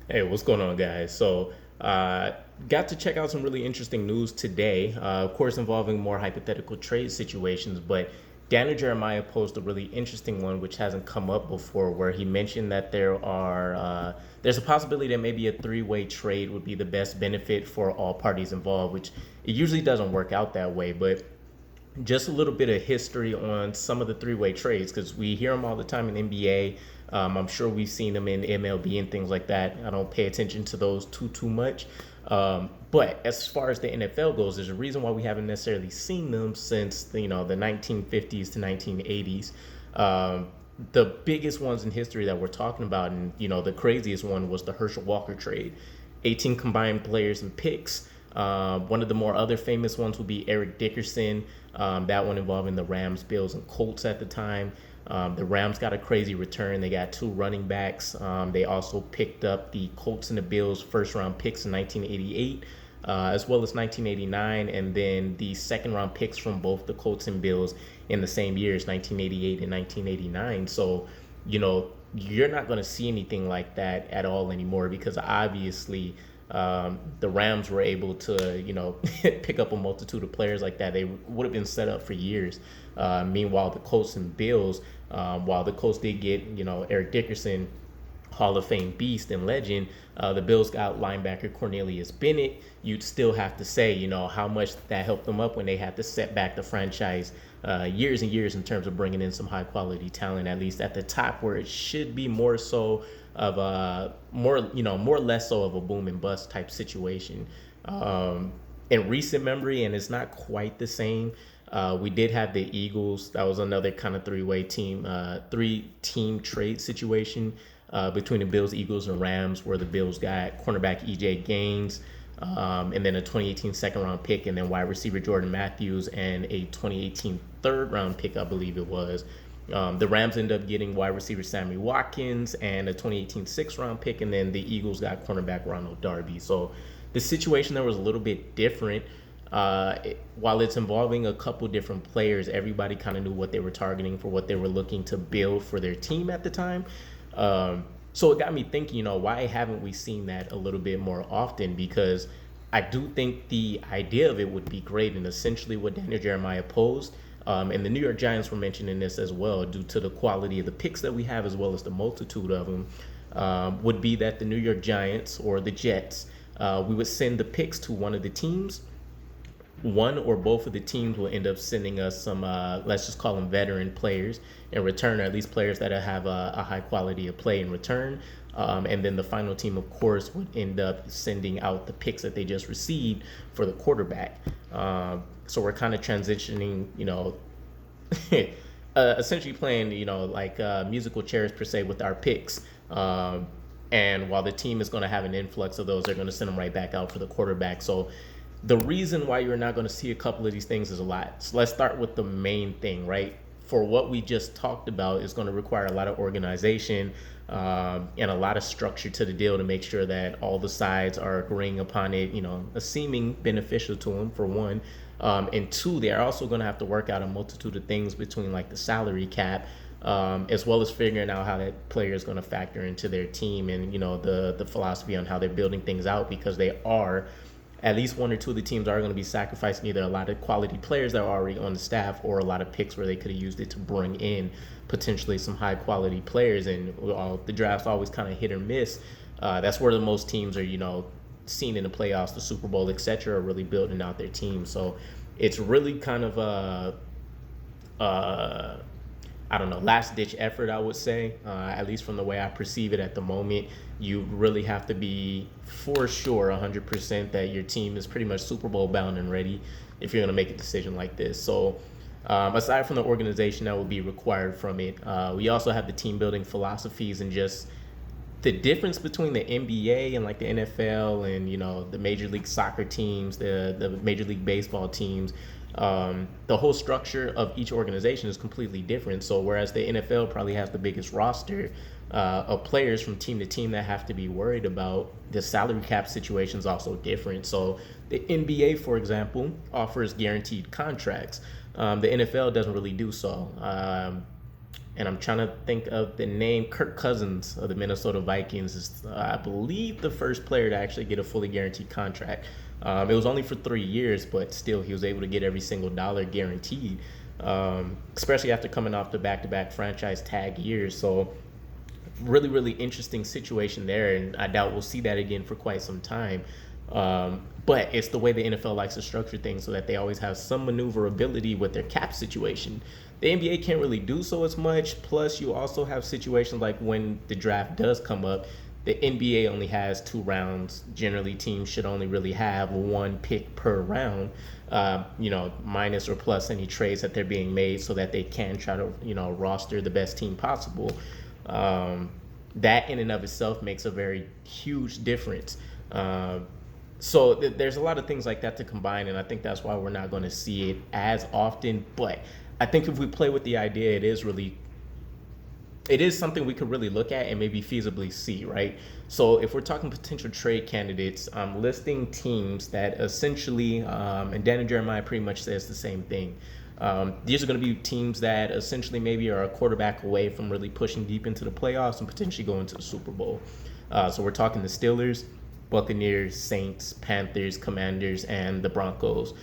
Hey, what's going on, guys? Got to check out some really interesting news today, of course, involving more hypothetical trade situations. But Daniel Jeremiah posted a really interesting one, which hasn't come up before, where he mentioned that there's a possibility that maybe a three-way trade would be the best benefit for all parties involved, which it usually doesn't work out that way. But just a little bit of history on some of the three-way trades because we hear them all the time in NBA. I'm sure we've seen them in MLB and things like that. I don't pay attention to those too much. But as far as the NFL goes, there's a reason why we haven't necessarily seen them since the 1950s to 1980s. The biggest ones in history that we're talking about, and the craziest one was the Herschel Walker trade. 18 combined players and picks. One of the more other famous ones would be Eric Dickerson. That one involving the Rams, Bills, and Colts at the time. The Rams got a crazy return. They got two running backs. They also picked up the Colts and the Bills first round picks in 1988, as well as 1989, and then the second round picks from both the Colts and Bills in the same years, 1988 and 1989. So, you're not going to see anything like that at all anymore because obviously the Rams were able to, pick up a multitude of players like that. They would have been set up for years. Meanwhile, the Colts and Bills, while the Colts did get, Eric Dickerson, Hall of Fame beast and legend, the Bills got linebacker Cornelius Bennett. You'd still have to say, how much that helped them up when they had to set back the franchise years and years in terms of bringing in some high quality talent, at least at the top where it should be more so of a more or less so of a boom and bust type situation. In recent memory, and it's not quite the same. We did have the Eagles. That was another kind of three-team trade situation between the Bills, Eagles, and Rams, where the Bills got cornerback EJ Gaines, and then a 2018 second-round pick, and then wide receiver Jordan Matthews, and a 2018 third-round pick, I believe it was. The Rams ended up getting wide receiver Sammy Watkins and a 2018 sixth-round pick, and then the Eagles got cornerback Ronald Darby. So the situation there was a little bit different. While it's involving a couple different players, everybody kind of knew what they were targeting for what they were looking to build for their team at the time. So it got me thinking, why haven't we seen that a little bit more often? Because I do think the idea of it would be great, and essentially what Daniel Jeremiah posed, and the New York Giants were mentioning this as well, due to the quality of the picks that we have as well as the multitude of them, would be that the New York Giants or the Jets, we would send the picks to one of the teams. One or both of the teams will end up sending us some, let's just call them veteran players in return, or at least players that have a high quality of play in return. And then the final team, of course, would end up sending out the picks that they just received for the quarterback. So we're kind of transitioning, essentially playing, like musical chairs per se with our picks. And while the team is going to have an influx of those, they're going to send them right back out for the quarterback. So the reason why you're not going to see a couple of these things is a lot. So let's start with the main thing, right? For what we just talked about is going to require a lot of organization and a lot of structure to the deal to make sure that all the sides are agreeing upon it, a seeming beneficial to them, for one. And two, they are also going to have to work out a multitude of things between like the salary cap, as well as figuring out how that player is going to factor into their team and, the philosophy on how they're building things out, because they are at least one or two of the teams are going to be sacrificing either a lot of quality players that are already on the staff or a lot of picks where they could have used it to bring in potentially some high quality players. And the draft's always kind of hit or miss. That's where the most teams are, seen in the playoffs, the Super Bowl, etc., are really building out their team. So it's really kind of I don't know, last ditch effort, I would say, at least from the way I perceive it at the moment. You really have to be for sure 100% that your team is pretty much Super Bowl bound and ready if you're going to make a decision like this. So aside from the organization that will be required from it, we also have the team building philosophies and just the difference between the NBA and like the NFL and the Major League Soccer teams, the Major League Baseball teams. The whole structure of each organization is completely different. So whereas the NFL probably has the biggest roster of players from team to team that have to be worried about, the salary cap situation is also different. So the NBA, for example, offers guaranteed contracts. The NFL doesn't really do so. and I'm trying to think of the name. Kirk Cousins of the Minnesota Vikings is, I believe, the first player to actually get a fully guaranteed contract. It was only for 3 years, but still, he was able to get every single dollar guaranteed, especially after coming off the back-to-back franchise tag years. So, really, really interesting situation there, and I doubt we'll see that again for quite some time. But it's the way the NFL likes to structure things so that they always have some maneuverability with their cap situation. The NBA can't really do so as much. Plus, you also have situations like when the draft does come up, the NBA only has 2 rounds. Generally, teams should only really have 1 pick per round, minus or plus any trades that they're being made so that they can try to, roster the best team possible. That in and of itself makes a very huge difference. So there's a lot of things like that to combine, and I think that's why we're not going to see it as often. But I think if we play with the idea, it is something we could really look at and maybe feasibly see, right? So if we're talking potential trade candidates, I'm listing teams that essentially, and Dan and Jeremiah pretty much says the same thing. These are going to be teams that essentially maybe are a quarterback away from really pushing deep into the playoffs and potentially going to the Super Bowl. So we're talking the Steelers, Buccaneers, Saints, Panthers, Commanders, and the Broncos.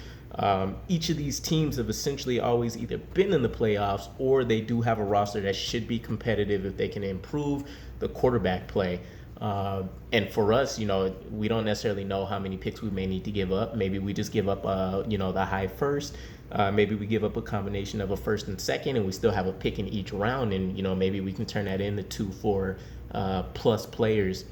Each of these teams have essentially always either been in the playoffs or they do have a roster that should be competitive if they can improve the quarterback play. And for us, we don't necessarily know how many picks we may need to give up. Maybe we just give up, the high first. Maybe we give up a combination of a first and second, and we still have a pick in each round. And, maybe we can turn that into 2-4 plus players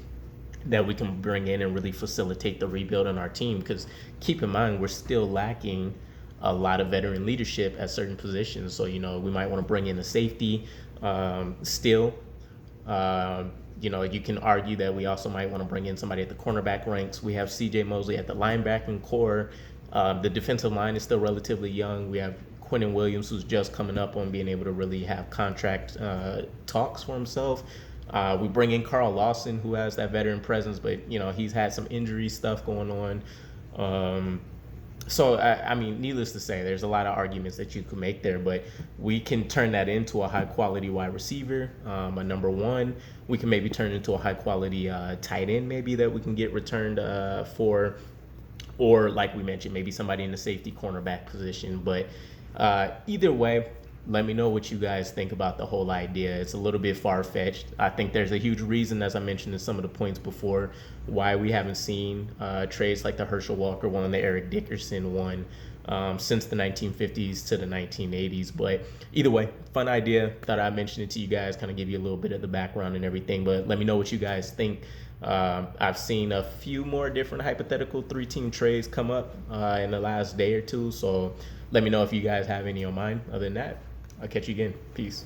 that we can bring in and really facilitate the rebuild on our team. Because keep in mind, we're still lacking a lot of veteran leadership at certain positions. So, we might want to bring in a safety still. You can argue that we also might want to bring in somebody at the cornerback ranks. We have C.J. Mosley at the linebacking core. The defensive line is still relatively young. We have Quinnen Williams, who's just coming up on being able to really have contract talks for himself. We bring in Carl Lawson, who has that veteran presence, but, he's had some injury stuff going on. So, needless to say, there's a lot of arguments that you could make there, but we can turn that into a high-quality wide receiver, a number one. We can maybe turn it into a high-quality tight end maybe that we can get returned for, or like we mentioned, maybe somebody in the safety cornerback position. But either way, let me know what you guys think about the whole idea. It's a little bit far-fetched. I think there's a huge reason, as I mentioned in some of the points before, why we haven't seen trades like the Herschel Walker one and the Eric Dickerson one since the 1950s to the 1980s. But either way, fun idea. Thought I'd mention it to you guys, kind of give you a little bit of the background and everything. But let me know what you guys think. I've seen a few more different hypothetical 3-team trades come up in the last day or two. So let me know if you guys have any on mind. Other than that, I'll catch you again. Peace.